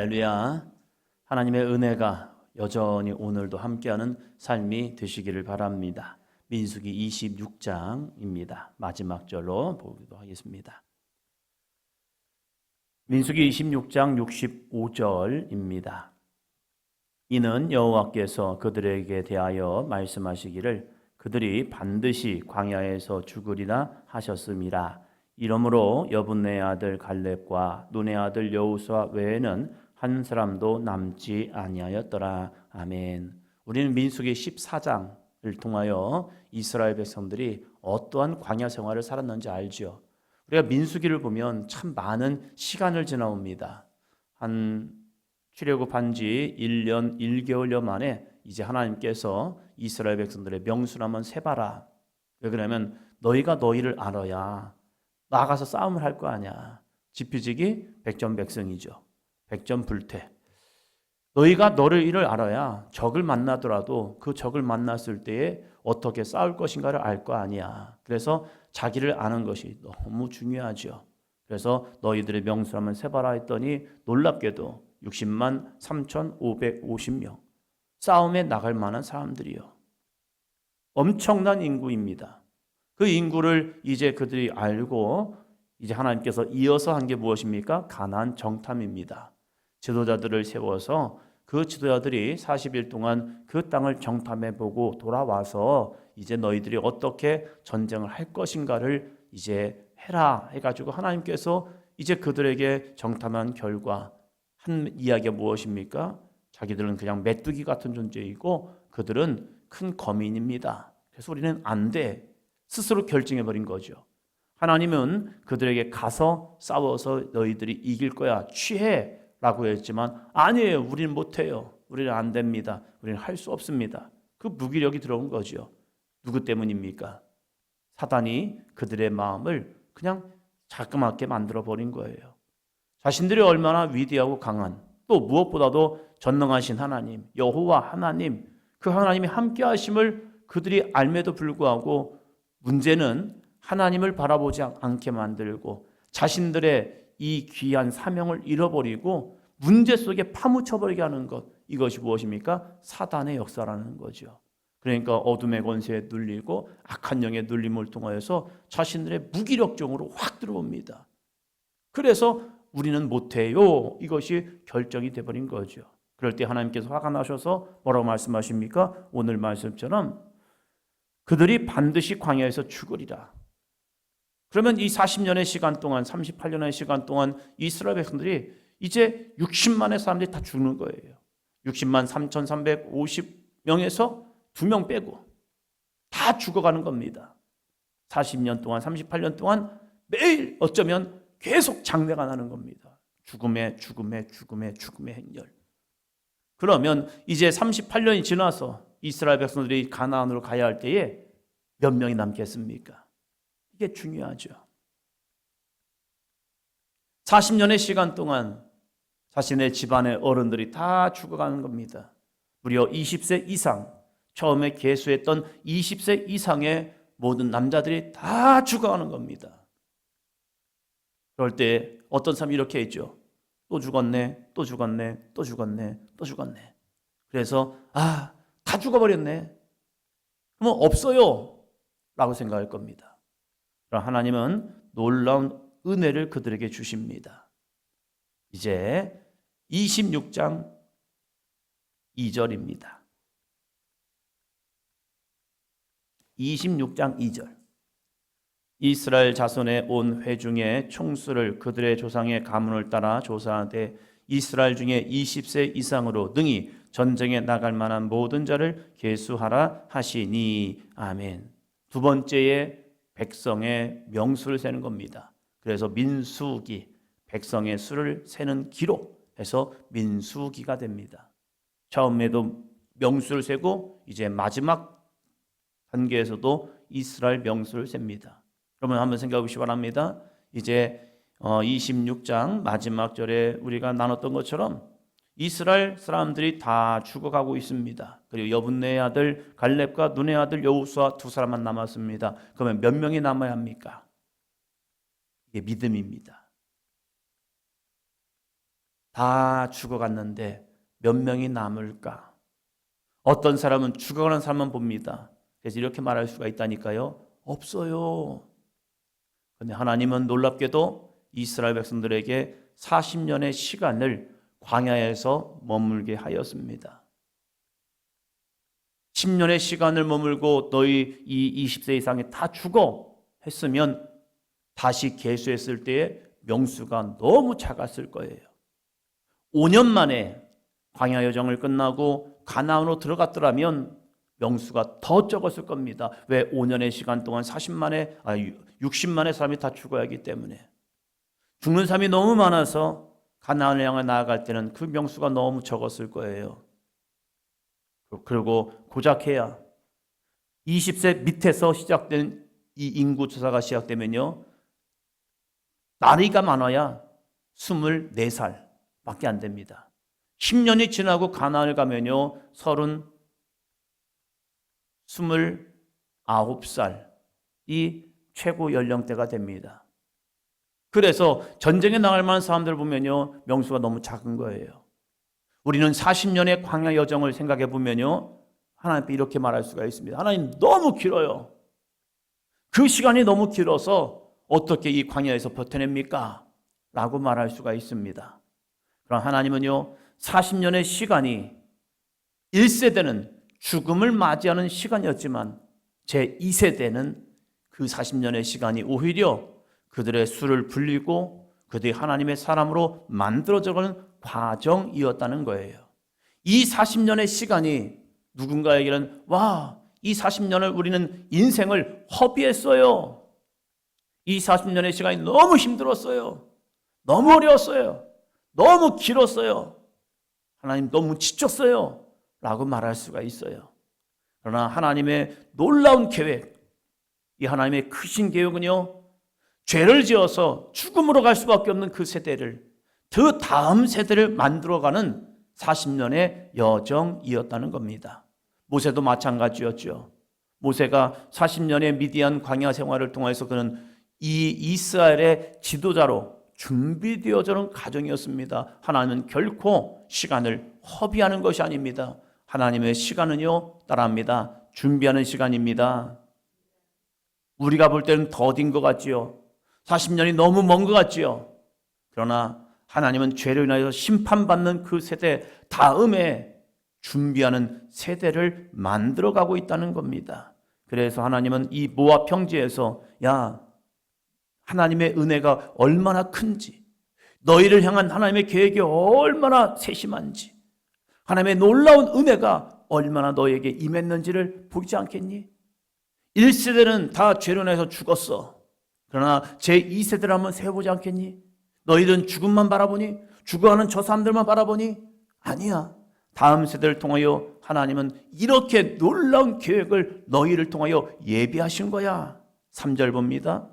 할렐루야. 하나님의 은혜가 여전히 오늘도 함께하는 삶이 되시기를 바랍니다. 민수기 26장입니다. 마지막 절로 보기도 하겠습니다. 민수기 26장 65절입니다. 이는 여호와께서 그들에게 대하여 말씀하시기를 그들이 반드시 광야에서 죽으리라 하셨음이라. 이러므로 여분네 아들 갈렙과 눈의 아들 여호수아 외에는 한 사람도 남지 아니하였더라. 아멘. 우리는 민수기 14장을 통하여 이스라엘 백성들이 어떠한 광야 생활을 살았는지 알죠. 우리가 민수기를 보면 참 많은 시간을 지나옵니다. 한 출애굽한 지 1년 1개월여 만에 이제 하나님께서 이스라엘 백성들의 명수를 한번 세봐라. 왜 그러냐면 너희가 너희를 알아야 나가서 싸움을 할 거 아니야. 지피지기 백전백승이죠. 백전불태. 너희가 너를 이를 알아야 적을 만나더라도 그 적을 만났을 때에 어떻게 싸울 것인가를 알 거 아니야. 그래서 자기를 아는 것이 너무 중요하죠. 그래서 너희들의 명수를 한번 세봐라 했더니 놀랍게도 60만 3,550명 싸움에 나갈 만한 사람들이요. 엄청난 인구입니다. 그 인구를 이제 그들이 알고 이제 하나님께서 이어서 한 게 무엇입니까? 가나안 정탐입니다. 지도자들을 세워서 그 지도자들이 40일 동안 그 땅을 정탐해보고 돌아와서 이제 너희들이 어떻게 전쟁을 할 것인가를 이제 해라 해가지고 하나님께서 이제 그들에게 정탐한 결과 한 이야기가 무엇입니까? 자기들은 그냥 메뚜기 같은 존재이고 그들은 큰 거민입니다. 그래서 우리는 안 돼. 스스로 결정해버린 거죠. 하나님은 그들에게 가서 싸워서 너희들이 이길 거야. 취해. 라고 했지만 아니에요. 우리는 못해요. 우리는 안 됩니다. 우리는 할 수 없습니다. 그 무기력이 들어온 거죠. 누구 때문입니까? 사단이 그들의 마음을 그냥 자그맣게 만들어버린 거예요. 자신들이 얼마나 위대하고 강한 또 무엇보다도 전능하신 하나님 여호와 하나님 그 하나님이 함께 하심을 그들이 알매도 불구하고 문제는 하나님을 바라보지 않게 만들고 자신들의 이 귀한 사명을 잃어버리고 문제 속에 파묻혀버리게 하는 것 이것이 무엇입니까? 사단의 역사라는 거죠. 그러니까 어둠의 권세에 눌리고 악한 영의 눌림을 통하여서 자신들의 무기력증으로 확 들어옵니다. 그래서 우리는 못해요. 이것이 결정이 돼버린 거죠. 그럴 때 하나님께서 화가 나셔서 뭐라고 말씀하십니까? 오늘 말씀처럼 그들이 반드시 광야에서 죽으리라. 그러면 이 40년의 시간 동안 38년의 시간 동안 이스라엘 백성들이 이제 60만의 사람들이 다 죽는 거예요. 60만 3,350명에서 2명 빼고 다 죽어가는 겁니다. 40년 동안 38년 동안 매일 어쩌면 계속 장례가 나는 겁니다. 죽음의 행렬. 그러면 이제 38년이 지나서 이스라엘 백성들이 가나안으로 가야 할 때에 몇 명이 남겠습니까? 이게 중요하죠. 40년의 시간 동안 자신의 집안의 어른들이 다 죽어가는 겁니다. 무려 20세 이상, 처음에 계수했던 20세 이상의 모든 남자들이 다 죽어가는 겁니다. 그럴 때 어떤 사람이 이렇게 했죠. 또 죽었네, 또 죽었네, 또 죽었네, 또 죽었네. 그래서 다 죽어버렸네. 그러면 없어요 라고 생각할 겁니다. 그럼 하나님은 놀라운 은혜를 그들에게 주십니다. 이제 26장 2절입니다. 26장 2절. 이스라엘 자손의 온 회중의 총수를 그들의 조상의 가문을 따라 조사하되 이스라엘 중에 20세 이상으로 능히 전쟁에 나갈 만한 모든 자를 계수하라 하시니. 아멘. 두 번째에 백성의 명수를 세는 겁니다. 그래서 민수기, 백성의 수를 세는 기록 해서 민수기가 됩니다. 처음에도 명수를 세고 이제 마지막 단계에서도 이스라엘 명수를 셉니다. 그러면 한번 생각해 보시기 바랍니다. 이제 26장 마지막 절에 우리가 나눴던 것처럼 이스라엘 사람들이 다 죽어가고 있습니다. 그리고 여분네의 아들 갈렙과 눈의 아들 여호수아 두 사람만 남았습니다. 그러면 몇 명이 남아야 합니까? 이게 믿음입니다. 다 죽어갔는데 몇 명이 남을까? 어떤 사람은 죽어가는 사람만 봅니다. 그래서 이렇게 말할 수가 있다니까요. 없어요. 그런데 하나님은 놀랍게도 이스라엘 백성들에게 40년의 시간을 광야에서 머물게 하였습니다. 10년의 시간을 머물고 너희 이 20세 이상이 다 죽어 했으면 다시 계수했을 때의 명수가 너무 작았을 거예요. 5년 만에 광야 여정을 끝나고 가나안으로 들어갔더라면 명수가 더 적었을 겁니다. 왜? 5년의 시간 동안 60만의 사람이 다 죽어야 하기 때문에. 죽는 사람이 너무 많아서 가나안을 향해 나아갈 때는 그 명수가 너무 적었을 거예요. 그리고 고작해야 20세 밑에서 시작된 이 인구 조사가 시작되면요, 나이가 많아야 24살 밖에 안 됩니다. 10년이 지나고 가나안을 가면요, 29살이 최고 연령대가 됩니다. 그래서 전쟁에 나갈 만한 사람들을 보면요, 명수가 너무 작은 거예요. 우리는 40년의 광야 여정을 생각해 보면요, 하나님께 이렇게 말할 수가 있습니다. 하나님, 너무 길어요. 그 시간이 너무 길어서 어떻게 이 광야에서 버텨냅니까? 라고 말할 수가 있습니다. 그럼 하나님은요, 40년의 시간이 1세대는 죽음을 맞이하는 시간이었지만 제 2세대는 그 40년의 시간이 오히려 그들의 수를 불리고 그들이 하나님의 사람으로 만들어져가는 과정이었다는 거예요. 이 40년의 시간이 누군가에게는 와, 이 40년을 우리는 인생을 허비했어요. 이 40년의 시간이 너무 힘들었어요. 너무 어려웠어요. 너무 길었어요. 하나님 너무 지쳤어요. 라고 말할 수가 있어요. 그러나 하나님의 놀라운 계획, 이 하나님의 크신 계획은요, 죄를 지어서 죽음으로 갈 수밖에 없는 그 세대를, 그 다음 세대를 만들어가는 40년의 여정이었다는 겁니다. 모세도 마찬가지였죠. 모세가 40년의 미디안 광야 생활을 통해서 그는 이 이스라엘의 지도자로 준비되어지는 과정이었습니다. 하나님은 결코 시간을 허비하는 것이 아닙니다. 하나님의 시간은요, 따라합니다. 준비하는 시간입니다. 우리가 볼 때는 더딘 것 같지요. 40년이 너무 먼 것 같지요. 그러나 하나님은 죄로 인하여 심판받는 그 세대 다음에 준비하는 세대를 만들어가고 있다는 겁니다. 그래서 하나님은 이 모압 평지에서 하나님의 은혜가 얼마나 큰지, 너희를 향한 하나님의 계획이 얼마나 세심한지, 하나님의 놀라운 은혜가 얼마나 너에게 임했는지를 보지 않겠니? 1세대는 다 죄로 인해서 죽었어. 그러나 제2세대를 한번 세워보지 않겠니? 너희들은 죽음만 바라보니? 죽어가는 저 사람들만 바라보니? 아니야. 다음 세대를 통하여 하나님은 이렇게 놀라운 계획을 너희를 통하여 예비하신 거야. 3절 봅니다.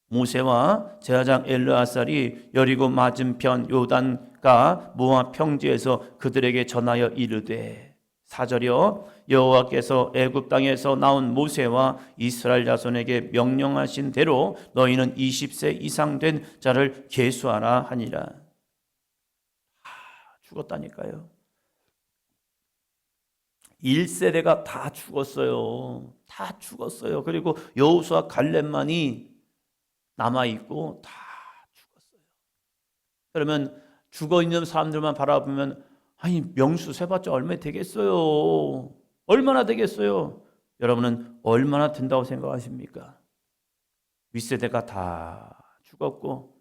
모세와 제사장 엘르아살이 여리고 맞은편 요단가 모압 평지에서 그들에게 전하여 이르되, 4절이요, 여호와께서 애굽 땅에서 나온 모세와 이스라엘 자손에게 명령하신 대로 너희는 20세 이상 된 자를 계수하라 하니라. 죽었다니까요. 1세대가 다 죽었어요. 다 죽었어요. 그리고 여호수아 갈렙만이 남아있고 다 죽었어요. 그러면 죽어있는 사람들만 바라보면 아니, 명수 세봤자 얼마 되겠어요? 얼마나 되겠어요? 여러분은 얼마나 된다고 생각하십니까? 윗세대가 다 죽었고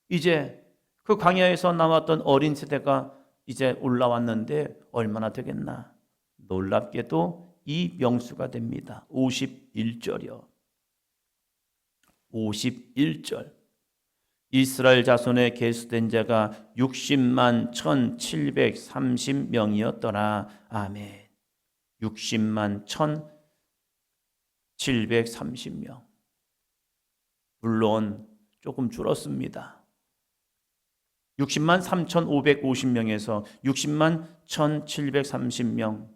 이제 그 광야에서 남았던 어린 세대가 이제 올라왔는데 얼마나 되겠나? 놀랍게도 이 명수가 됩니다. 51절이요. 51절. 이스라엘 자손의 계수된 자가 60만 1730명이었더라. 아멘. 60만 1730명. 물론 조금 줄었습니다. 60만 3550명에서 60만 1730명,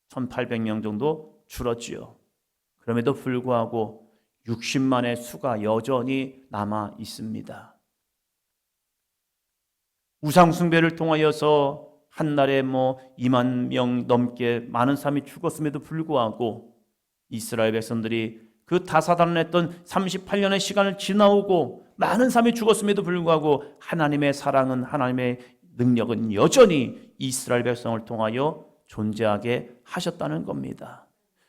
1800명 정도 줄었지요. 그럼에도 불구하고 60만의 수가 여전히 남아 있습니다. 우상 숭배를 통하여서 한 날에 2만 명 넘게 많은 사람이 죽었음에도 불구하고 이스라엘 백성들이 그 다사다난했던 38년의 시간을 지나오고 많은 사람이 죽었음에도 불구하고 하나님의 사랑은, 하나님의 능력은 여전히 이스라엘 백성을 통하여 존재하게 하셨다는 겁니다.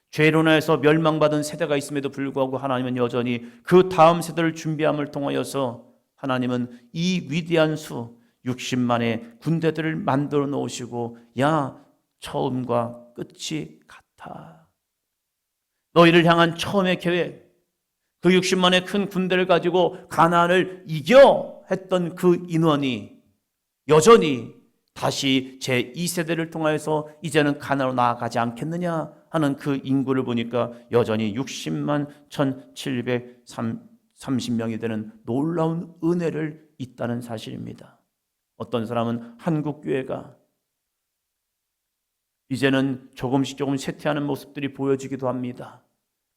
죄로 인해서 멸망받은 세대가 있음에도 불구하고 하나님은 여전히 그 다음 세대를 준비함을 통하여서 하나님은 이 위대한 수 60만의 군대들을 만들어 놓으시고, 야, 처음과 끝이 같아. 너희를 향한 처음의 계획, 그 60만의 큰 군대를 가지고 가나안을 이겨 했던 그 인원이 여전히 다시 제2세대를 통해서 이제는 가나안으로 나아가지 않겠느냐 하는 그 인구를 보니까 여전히 60만 1730명이 되는 놀라운 은혜를 있다는 사실입니다. 어떤 사람은 한국교회가 이제는 조금씩 쇠퇴하는 모습들이 보여지기도 합니다.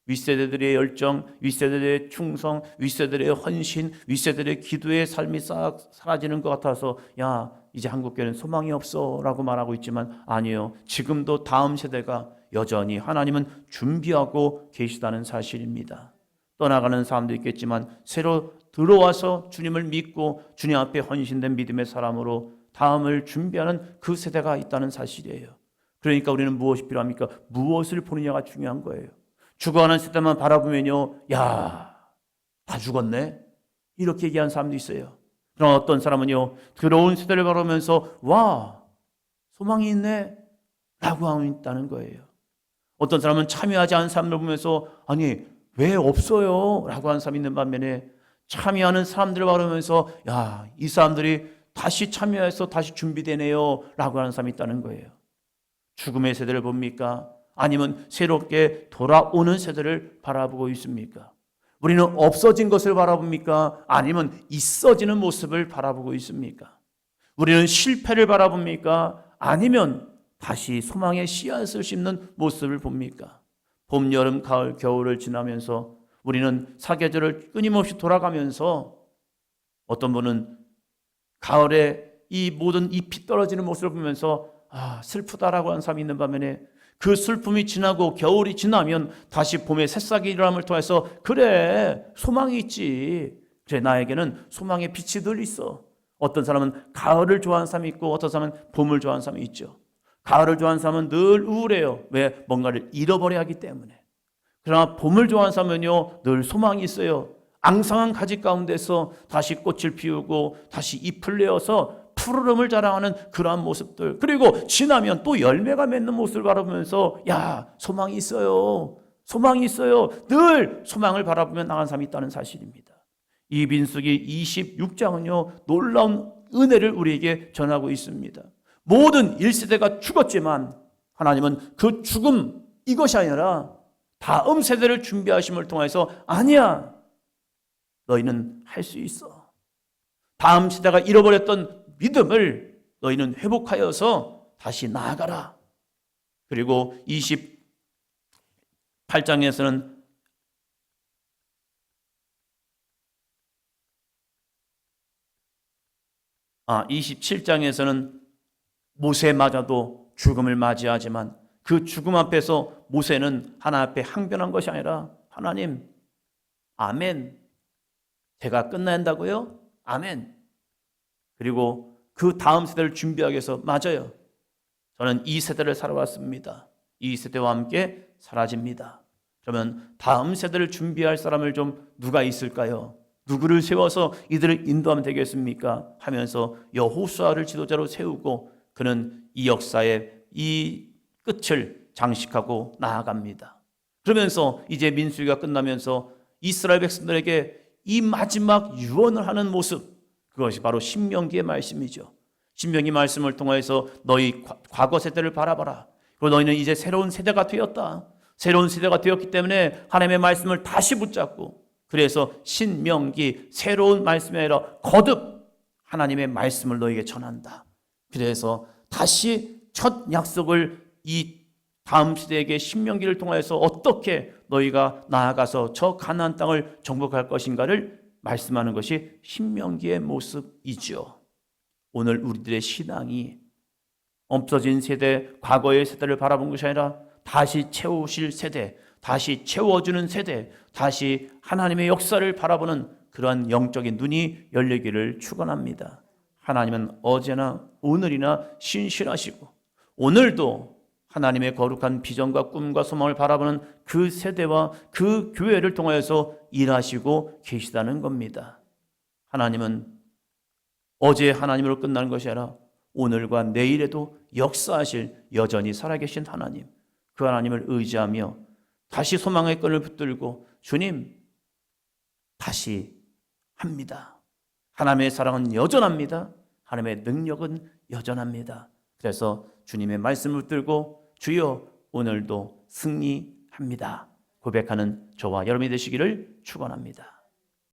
윗세대들의 열정, 윗세대들의 충성, 윗세대들의 헌신, 윗세대들의 기도의 삶이 싹 사라지는 것 같아서 야, 이제 한국교회는 소망이 없어 라고 말하고 있지만 아니요, 지금도 다음 세대가 여전히 하나님은 준비하고 계시다는 사실입니다. 떠나가는 사람도 있겠지만 새로 들어와서 주님을 믿고 주님 앞에 헌신된 믿음의 사람으로 다음을 준비하는 그 세대가 있다는 사실이에요. 그러니까 우리는 무엇이 필요합니까? 무엇을 보느냐가 중요한 거예요. 죽어가는 세대만 바라보면요, 야, 다 죽었네 이렇게 얘기하는 사람도 있어요. 그럼 어떤 사람은요, 들어온 세대를 바라보면서 와, 소망이 있네 라고 하고 있다는 거예요. 어떤 사람은 참여하지 않은 사람들 보면서 아니 왜 없어요 라고 하는 사람이 있는 반면에 참여하는 사람들을 바라보면서 야, 이 사람들이 다시 참여해서 다시 준비되네요 라고 하는 사람이 있다는 거예요. 죽음의 세대를 봅니까? 아니면 새롭게 돌아오는 세대를 바라보고 있습니까? 우리는 없어진 것을 바라봅니까? 아니면 있어지는 모습을 바라보고 있습니까? 우리는 실패를 바라봅니까? 아니면 다시 소망의 씨앗을 심는 모습을 봅니까? 봄, 여름, 가을, 겨울을 지나면서 우리는 사계절을 끊임없이 돌아가면서 어떤 분은 가을에 이 모든 잎이 떨어지는 모습을 보면서 아, 슬프다라고 하는 사람이 있는 반면에 그 슬픔이 지나고 겨울이 지나면 다시 봄의 새싹이 일어남을 통해서 그래, 소망이 있지. 그래, 나에게는 소망의 빛이 늘 있어. 어떤 사람은 가을을 좋아하는 사람이 있고 어떤 사람은 봄을 좋아하는 사람이 있죠. 가을을 좋아하는 사람은 늘 우울해요. 왜? 뭔가를 잃어버려야 하기 때문에. 그러나 봄을 좋아하는 사람은요, 늘 소망이 있어요. 앙상한 가지 가운데서 다시 꽃을 피우고 다시 잎을 내어서 푸르름을 자랑하는 그러한 모습들, 그리고 지나면 또 열매가 맺는 모습을 바라보면서 야, 소망이 있어요. 소망이 있어요. 늘 소망을 바라보며 나간 사람이 있다는 사실입니다. 이 민수기 26장은요 놀라운 은혜를 우리에게 전하고 있습니다. 모든 1세대가 죽었지만 하나님은 그 죽음 이것이 아니라 다음 세대를 준비하심을 통해서 아니야, 너희는 할 수 있어. 다음 세대가 잃어버렸던 믿음을 너희는 회복하여서 다시 나아가라. 그리고 28장에서는 아, 27장에서는 모세마저도 죽음을 맞이하지만 그 죽음 앞에서 모세는 하나님 앞에 항변한 것이 아니라 하나님, 아멘. 제가 끝나야 한다고요? 아멘. 그리고 그 다음 세대를 준비하기 위해서 맞아요. 저는 이 세대를 살아왔습니다. 이 세대와 함께 사라집니다. 그러면 다음 세대를 준비할 사람을 좀 누가 있을까요? 누구를 세워서 이들을 인도하면 되겠습니까? 하면서 여호수아를 지도자로 세우고 그는 이 역사의 이 끝을 장식하고 나아갑니다. 그러면서 이제 민수기가 끝나면서 이스라엘 백성들에게 이 마지막 유언을 하는 모습, 그것이 바로 신명기의 말씀이죠. 신명기 말씀을 통해서 너희 과거 세대를 바라봐라. 그리고 너희는 이제 새로운 세대가 되었다. 새로운 세대가 되었기 때문에 하나님의 말씀을 다시 붙잡고, 그래서 신명기, 새로운 말씀이 아니라 거듭 하나님의 말씀을 너희에게 전한다. 그래서 다시 첫 약속을 이 다음 시대에게 신명기를 통해서 어떻게 너희가 나아가서 저 가나안 땅을 정복할 것인가를 말씀하는 것이 신명기의 모습이죠. 오늘 우리들의 신앙이 없어진 세대, 과거의 세대를 바라본 것이 아니라 다시 채우실 세대, 다시 채워주는 세대, 다시 하나님의 역사를 바라보는 그러한 영적인 눈이 열리기를 축원합니다. 하나님은 어제나 오늘이나 신실하시고 오늘도 하나님의 거룩한 비전과 꿈과 소망을 바라보는 그 세대와 그 교회를 통하여서 일하시고 계시다는 겁니다. 하나님은 어제 하나님으로 끝나는 것이 아니라 오늘과 내일에도 역사하실 여전히 살아계신 하나님, 그 하나님을 의지하며 다시 소망의 끈을 붙들고 주님 다시 합니다. 하나님의 사랑은 여전합니다. 하나님의 능력은 여전합니다. 그래서 주님의 말씀을 붙들고 주여 오늘도 승리합니다 고백하는 저와 여러분이 되시기를 축원합니다.